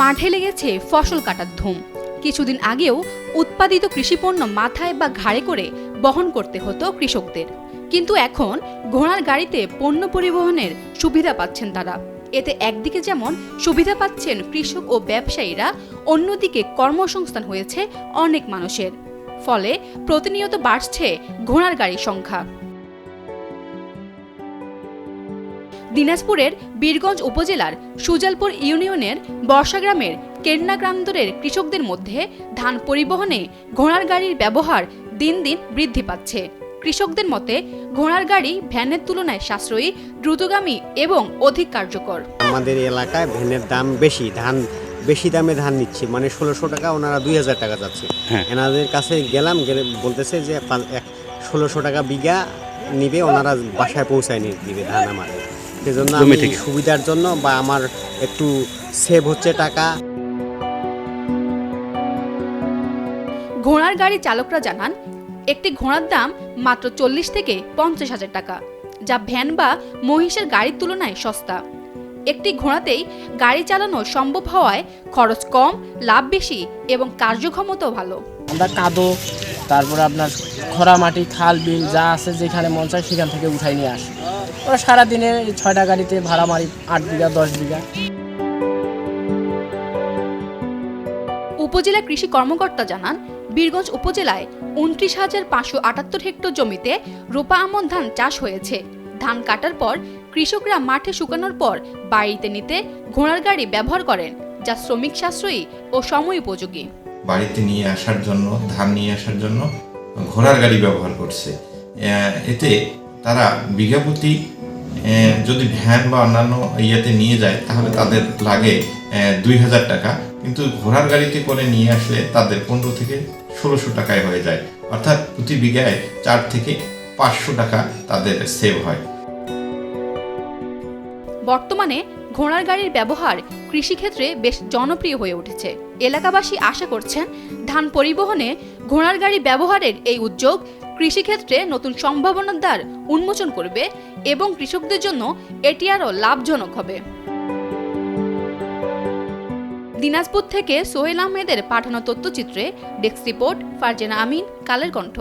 মাঠে লেগেছে ফসল কাটার ধুম। কিছুদিন আগেও উৎপাদিত কৃষিপণ্য মাথায় বা ঘাড়ে করে বহন করতে হতো কৃষকদের, কিন্তু এখন ঘোড়ার গাড়িতে পণ্য পরিবহনের সুবিধা পাচ্ছেন তারা। এতে একদিকে যেমন সুবিধা পাচ্ছেন কৃষক ও ব্যবসায়ীরা, অন্যদিকে কর্মসংস্থান হয়েছে অনেক মানুষের। ফলে প্রতিনিয়ত বাড়ছে ঘোড়ার গাড়ির সংখ্যা। দিনাজপুরের বীরগঞ্জ উপজেলার সুজালপুর ইউনিয়নের বর্ষা গ্রামের কেন্নাগ্রামদরের কৃষকদের মধ্যে ধান পরিবহনে ঘোড়ার গাড়ির ব্যবহার দিন দিন বৃদ্ধি পাচ্ছে। কৃষকদের মতে ঘোড়ার গাড়ি ভ্যানের তুলনায় সাশ্রয়ী, দ্রুতগামী এবং অধিক কার্যকর। আমাদের এলাকায় ভ্যানের দাম বেশি, বেশি দামে ধান নিচ্ছে, মানে 1600 টাকা, ওনারা 2000 টাকা যাচ্ছে। এনাদের কাছে গেলে বলতেছে যে 1600 টাকা বিঘা নিবে, ওনারা বাসায় পৌঁছায় নিয়ে দিবে ধান আমাদের। সেজন্য আমি সুবিধার জন্য বা আমার একটু সেভ হচ্ছে টাকা। ঘোড়ার গাড়ি চালকরা জানান, একটি ঘোড়ার দাম মাত্র 40 থেকে 50 হাজার টাকা, যা ভ্যান বা মহিষের গাড়ির তুলনায় সস্তা। একটি ঘোড়াতেই গাড়ি চালানো সম্ভব হওয়ায় খরচ কম, লাভ বেশি এবং কার্যক্ষমতাও ভালো। আমরা কাদো, তারপরে আপনার খরা মাটি, খাল বিল যা আছে যেখানে মন চায় সেখান থেকে উঠাই নিয়ে আসি। ওরা সারাদিনে 6টা গাড়িতে ভাড়া মারি 8 বিঘা 10 বিঘা। উপজেলা কৃষি কর্মকর্তা জানান, বীরগঞ্জ উপজেলায় 29,578 হেক্টর জমিতে রোপা আমন ধান চাষ হয়েছে। ধান কাটার পর কৃষকরা মাঠে শুকানোর পর বাড়িতে নিতে ঘোড়ার গাড়ি ব্যবহার করেন, যা শ্রমিক সাশ্রয়ী ও সময় উপযোগী। বাড়িতে নিয়ে আসার জন্য, ধান নিয়ে আসার জন্য ঘোড়ার গাড়ি ব্যবহার করছে। এতে তারা বিঘা প্রতি যদি ভ্যান বা অন্যান্য ইয়েতে নিয়ে যায় তাহলে তাদের লাগে 2000 টাকা, কিন্তু ঘোড়ার গাড়িতে করে নিয়ে আসলে তাদের 15 থেকে 1600 টাকায় হয়ে যায়, অর্থাৎ প্রতি বিঘায় 4 থেকে 500 টাকা তাদের সেভ হয়। বর্তমানে ঘোড়ার গাড়ির ব্যবহার কৃষিক্ষেত্রে বেশ জনপ্রিয় হয়ে উঠেছে। এলাকাবাসী আশা করছেন, ধান পরিবহনে ঘোড়ার গাড়ি ব্যবহারের এই উদ্যোগ কৃষিক্ষেত্রে নতুন সম্ভাবনার দ্বার উন্মোচন করবে এবং কৃষকদের জন্য এটি আরও লাভজনক হবে। দিনাজপুর থেকে সোহেল আহমেদের পাঠানো তথ্যচিত্রে ডেস্ক রিপোর্ট, ফারজানা আমিন, কালের কণ্ঠ।